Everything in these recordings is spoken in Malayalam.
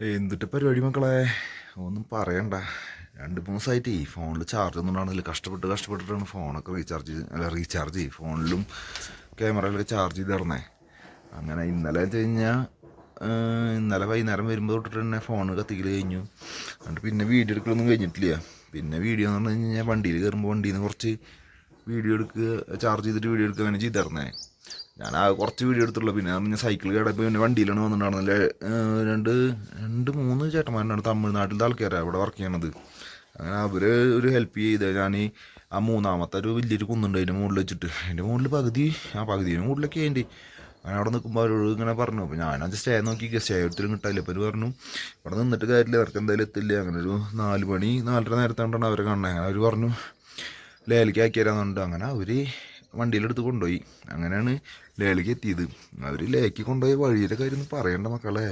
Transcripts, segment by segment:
എന്തിട്ട് പരിപാടി മക്കളെ, ഒന്നും പറയണ്ട. 2-3 ദിവസമായിട്ട് ഈ ഫോണിൽ ചാർജ് ഒന്നും ഉണ്ടാകുന്നില്ല. കഷ്ടപ്പെട്ടിട്ടാണ് ഫോണൊക്കെ റീചാർജ് ചെയ്യും. ഫോണിലും ക്യാമറയിലൊക്കെ ചാർജ് ചെയ്ത് തരണേ. അങ്ങനെ ഇന്നലെ വെച്ച് കഴിഞ്ഞാൽ ഇന്നലെ വൈകുന്നേരം വരുമ്പോൾ തൊട്ടിട്ട് തന്നെ ഫോൺ കത്തിക്കൽ കഴിഞ്ഞു. എന്നിട്ട് പിന്നെ വീഡിയോ എടുക്കലൊന്നും കഴിഞ്ഞിട്ടില്ല. പിന്നെ വീഡിയോ എന്ന് പറഞ്ഞു കഴിഞ്ഞാൽ വണ്ടിയിൽ കയറുമ്പോൾ വണ്ടിയിൽ നിന്ന് കുറച്ച് വീഡിയോ എടുക്കുക, ചാർജ് ചെയ്തിട്ട് വീഡിയോ എടുക്കുക, അങ്ങനെ ചെയ്ത് തരണേ. ഞാൻ ആ കുറച്ച് വീഡിയോ എടുത്തുള്ളൂ. പിന്നെ ഞാൻ സൈക്കിൾ കേടപ്പോൾ പിന്നെ വണ്ടിയിലാണ് വന്നിട്ടുണ്ടായിരുന്നില്ല. രണ്ട് മൂന്ന് ചേട്ടന്മാരാണ് തമിഴ്നാട്ടിലത്തെ ആൾക്കാരാണ് അവിടെ വർക്ക് ചെയ്യണത്. അങ്ങനെ അവർ ഒരു ഹെൽപ്പ് ചെയ്ത് ഞാൻ ആ മൂന്നാമത്തെ ഒരു വലിയൊരു കുന്നുണ്ട് അതിൻ്റെ മുകളിൽ വെച്ചിട്ട്, അതിൻ്റെ മുകളിൽ പകുതിയും കൂടുതലൊക്കെ അതിൻ്റെ അങ്ങനെ അവിടെ നിൽക്കുമ്പോൾ അവരോട് ഇങ്ങനെ പറഞ്ഞു. അപ്പോൾ ഞാനത് സ്റ്റേ നോക്കി സ്റ്റേ ഒത്തിരി കിട്ടായില്ല. അപ്പോൾ അവർ പറഞ്ഞു ഇവിടെ നിന്നിട്ട് കാര്യമില്ല, അവർക്ക് എന്തായാലും എത്തില്ല. അങ്ങനെ ഒരു 4 മണി 4:30 നേരത്താണ്ടാണ് അവരെ കാണണേ. അങ്ങനെ അവർ പറഞ്ഞു ലേലേക്ക് ആക്കി തരാമെന്നുണ്ട്. അങ്ങനെ അവർ വണ്ടിയിലെടുത്ത് കൊണ്ടുപോയി. അങ്ങനെയാണ് ലേയിലേക്ക് എത്തിയത്. അവർ ലേക്ക് കൊണ്ടുപോയ വഴിയുടെ കാര്യം ഒന്നും പറയണ്ട മക്കളെ.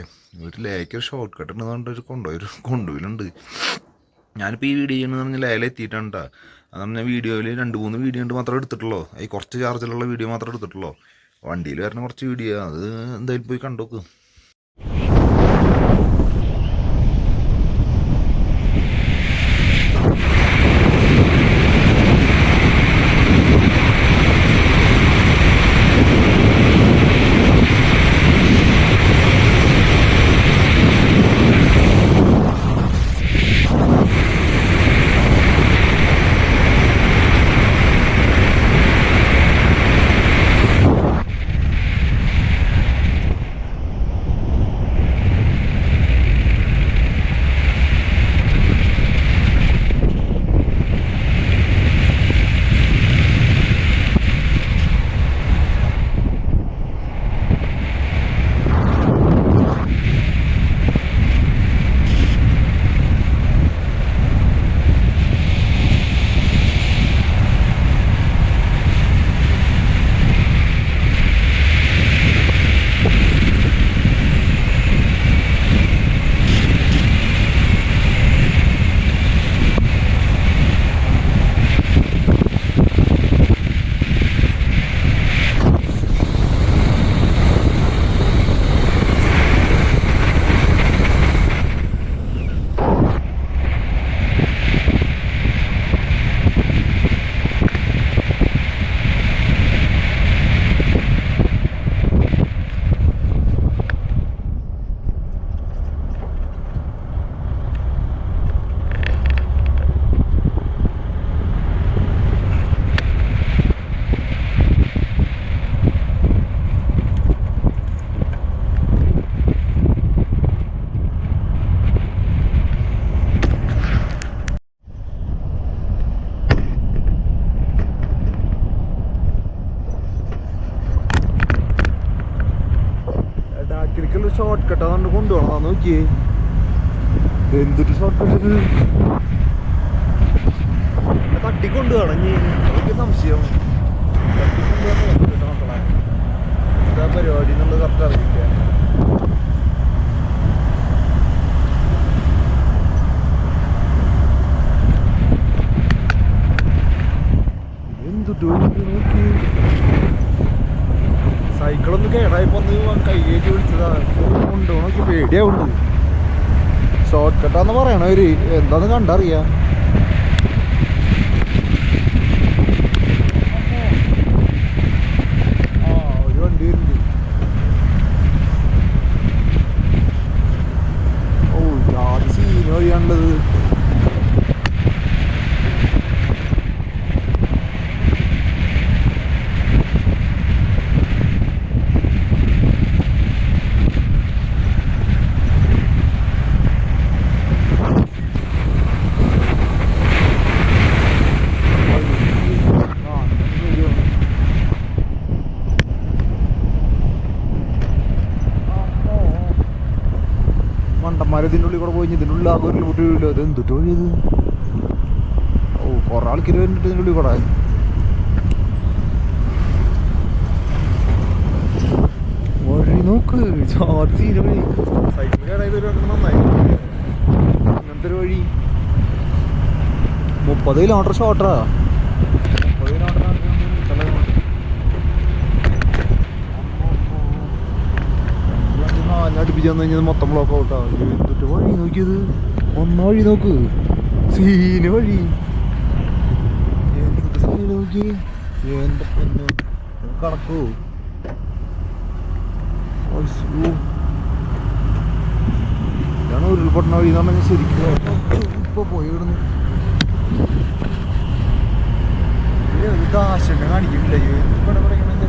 ഒരു ലേക്ക് ഷോർട്ട് കട്ട് ഉണ്ടെന്ന് പറഞ്ഞിട്ട് ഒരു കൊണ്ടുപോയിട്ടുണ്ട്. ഞാനിപ്പോൾ ഈ വീഡിയോ ചെയ്യണമെന്ന് പറഞ്ഞാൽ ലേല എത്തിയിട്ടാണ്. അത് പറഞ്ഞാൽ വീഡിയോയിൽ 2-3 വീഡിയോ ഉണ്ട് മാത്രമേ എടുത്തിട്ടുള്ളൂ. ഈ കുറച്ച് ചാർജിലുള്ള വീഡിയോ മാത്രമേ എടുത്തിട്ടുള്ളൂ. വണ്ടിയിൽ വരുന്ന കുറച്ച് വീഡിയോ അത് എന്തായാലും പോയി കണ്ടോക്ക്. ഡാക്കിലേക്കുള്ള ഷോർട്ട് കട്ട് അതുകൊണ്ട് കൊണ്ടുപോകണം. നോക്കിയേ എന്തൊരു ഷോർട്ട് കട്ട് തട്ടിക്കൊണ്ടുപോകണം. ഇനി എനിക്ക് സംശയം മക്കളെ എന്താ പരിപാടി എന്നുള്ളത് കറക്റ്റ് അറിയില്ല. എന്തുട്ടോ നോക്കി സൈക്കിളൊന്ന് കേടായപ്പോ ഒന്ന് കൈകേറ്റി വിളിച്ചതാ. കൊണ്ടുപോകണം നോക്കി പേടിയാവുണ്ട്. ഷോർട്ട് കട്ടാന്ന് പറയണവര് എന്താന്ന് കണ്ടറിയാ. ഒരു വണ്ടി വരുന്നുണ്ട്. ജാതി സീന് വഴിയാണുള്ളത്. മണ്ടന്മാർ ഇതിൻ്റെ ഉള്ളിൽ കൂടെ പോയി ഇതിൻ്റെ ഉള്ളിൽ ആകെ ഒരു ലോട്ട് വീഴില്ല. അത് എന്തിട്ട് വഴിയത്? കുറേ ആൾക്കാർ വേണ്ടിട്ട് ഇതിൻ്റെ ഉള്ളിൽ കൂടെ വഴി നോക്ക്. ജാതി സീന വഴി. സൈക്കിൾ കേടായത് ഒരു നന്നായി. അങ്ങനത്തെ ഒരു വഴി 30 കിലോമീറ്റർ ഷോർട്ടറാ. 30 കിലോമീറ്റർ അടുപ്പിച്ച് വന്നു കഴിഞ്ഞാൽ മൊത്തം ബ്ലോക്ക് ഔട്ടാ. എന്നിട്ട് വഴി നോക്കിയത് ഒന്ന വഴി നോക്ക്, സീന് വഴി എന്തൊക്കെ സീന് നോക്കി. എൻ്റെ പൊന്ന് കണക്കോ ഇതാണ് ഉരുൾപൊട്ടണ വഴി എന്ന് പറഞ്ഞാൽ. ശരിക്കും ഇപ്പൊ പോയി ഇവിടുന്ന് ദാശനെ കാണിക്കുന്നില്ല. ഇവിടെ പറയുന്നത്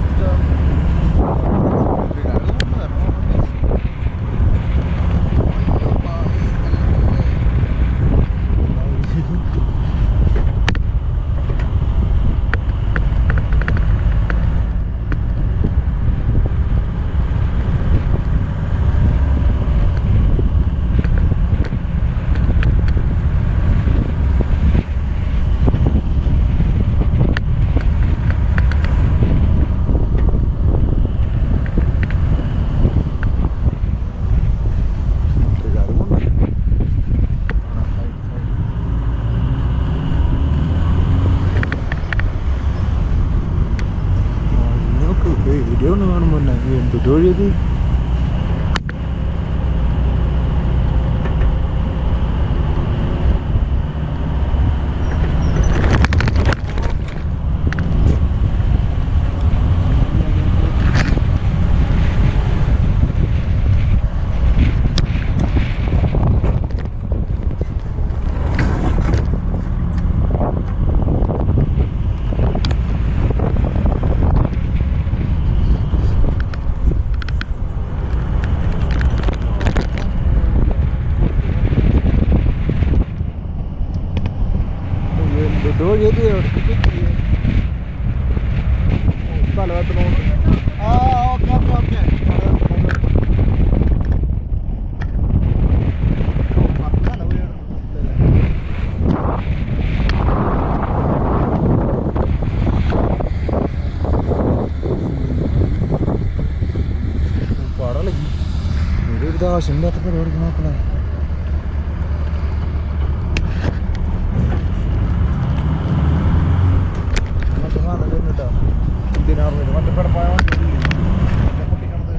വീഡിയോ ഒന്ന് കാണുമ്പോൾ എന്തൊരു വഴിയത്. വഴിയത് തലവേട്ടനോട്. ആ ഓക്കെ ഓക്കെ ഓക്കെ പടലി ഒരു ദാശൻ്റെ അത്ര പരിപാടിക്ക് നോക്കണേ. മറ്റേ പെടപ്പായ പൊട്ടിക്കണത്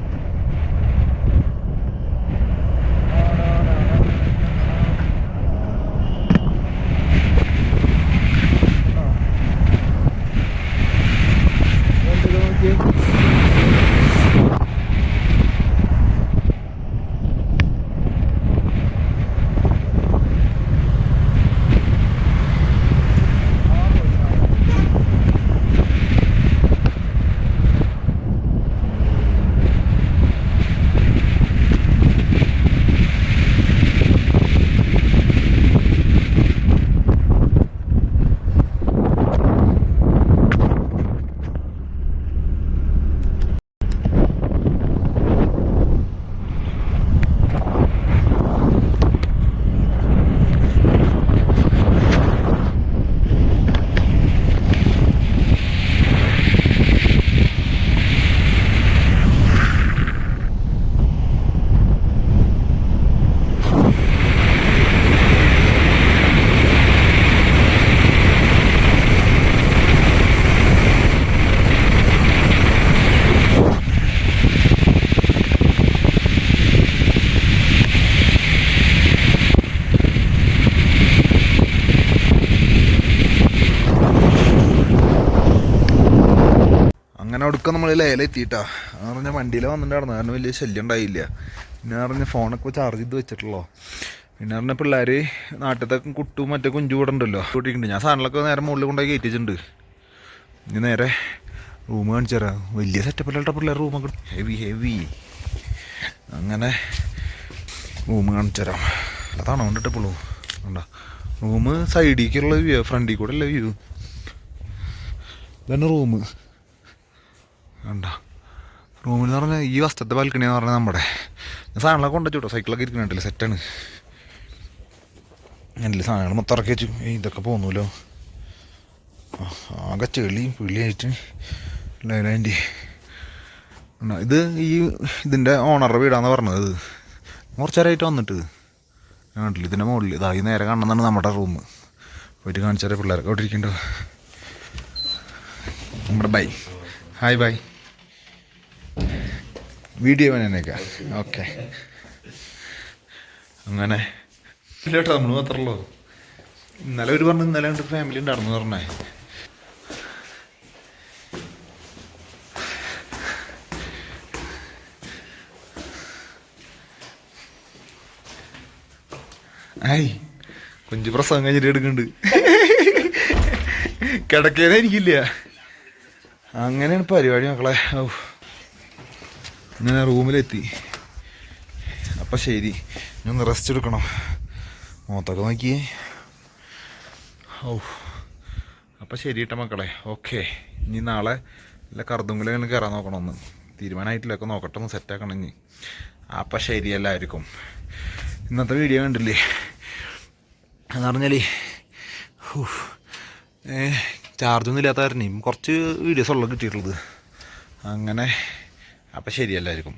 അങ്ങനെ അടുക്ക നമ്മൾ ലേലെത്തിയിട്ടാ. എന്ന് പറഞ്ഞാൽ വണ്ടിയിൽ വന്നിട്ടുണ്ടായിരുന്നു, കാരണം വലിയ ശല്യം ഉണ്ടായില്ല. പിന്നെ പറഞ്ഞാൽ ഫോണൊക്കെ ചാർജ് ചെയ്ത് വെച്ചിട്ടുള്ളൂ. പിന്നെ പറഞ്ഞാൽ പിള്ളേർ നാട്ടിലത്തെ കുട്ടും മറ്റേ കുഞ്ചു കൂടെ ഉണ്ടല്ലോ കൂട്ടിയിട്ടുണ്ട്. ഞാൻ സാധനങ്ങളൊക്കെ നേരെ മുകളിൽ കൊണ്ടുപോയി കയറ്റിച്ചിട്ടുണ്ട്. ഇനി നേരെ റൂം കാണിച്ചു തരാം. വലിയ സെറ്റപ്പിലുള്ള പിള്ളേർ റൂമൊക്കെ ഹെവി ഹെവി. അങ്ങനെ റൂം കാണിച്ചു തരാം. അതാണ് കൊണ്ടിട്ടപ്പോളൂ കണ്ടോ. റൂം സൈഡിലേക്കുള്ള വ്യൂ, ഫ്രണ്ടിൽ കൂടെ അല്ല വ്യൂ. ഇതാണ് റൂം കണ്ട. റൂമിൽ പറഞ്ഞാൽ ഈ വസ്ത്രത്തെ ബാൽക്കണി എന്ന് പറഞ്ഞാൽ നമ്മുടെ സാധനങ്ങളൊക്കെ കൊണ്ടുവച്ചു കേട്ടോ. സൈക്കിളൊക്കെ ഇരിക്കുന്നുണ്ടല്ലോ, സെറ്റാണ്. എൻ്റെ സാധനങ്ങൾ മൊത്തം ഇറക്കി വെച്ചു. ഇതൊക്കെ പോന്നല്ലോ, ആകെ ചെളിയും പുളിയായിട്ട് ലൈലാൻറ്റി. ഇത് ഇതിൻ്റെ ഓണറുടെ വീടാന്ന് പറഞ്ഞത്. കുറച്ചേരമായിട്ട് വന്നിട്ട് കണ്ടില്ല. ഇതിൻ്റെ മുകളിൽ ഇതായി നേരെ കാണുന്നതാണ് നമ്മുടെ റൂം. പോയിട്ട് കാണിച്ചാൽ പിള്ളേരൊക്കെ അവിടെ ഇരിക്കണ്ടോ. നമ്മുടെ ബൈ ഹായ് ബൈ. വീഡിയോ വേനേക്കാ ഓക്കെ. അങ്ങനെ ഇല്ല കേട്ടോ, നമ്മൾ മാത്രമല്ലോ. ഇന്നലെ ഒരു പറഞ്ഞു ഇന്നലെ ഉണ്ട് ഫാമിലി ഉണ്ടായിരുന്നു പറഞ്ഞേ. ആയി കുഞ്ചു പ്രസവം കഴിഞ്ഞിട്ട് എടുക്കുന്നുണ്ട്. കിടക്കേനായിരിക്കില്ല. അങ്ങനെയാണ് പരിപാടി മക്കളെ. ഓ ഇങ്ങനെ റൂമിലെത്തി. അപ്പം ശരി, ഞാൻ ഒന്ന് റെസ്റ്റ് എടുക്കണം. മുഖത്തൊക്കെ നോക്കിയേ. ഓ അപ്പം ശരി കേട്ടോ മക്കളെ. ഓക്കെ, ഇനി നാളെ അല്ല കറുതുങ്കുലെങ്ങനെ കയറാൻ നോക്കണമെന്ന് തീരുമാനമായിട്ടില്ല. ഒക്കെ നോക്കട്ടെ, ഒന്ന് സെറ്റാക്കണം ഇനി. അപ്പം ശരി എല്ലാവർക്കും. ഇന്നത്തെ വീഡിയോ കണ്ടില്ലേ എന്ന് പറഞ്ഞാൽ ചാർജൊന്നും ഇല്ലാത്ത കാരണം കുറച്ച് വീഡിയോസ് ഉള്ളത് കിട്ടിയിട്ടുള്ളത്. അങ്ങനെ അപ്പം ശരി എല്ലാവർക്കും.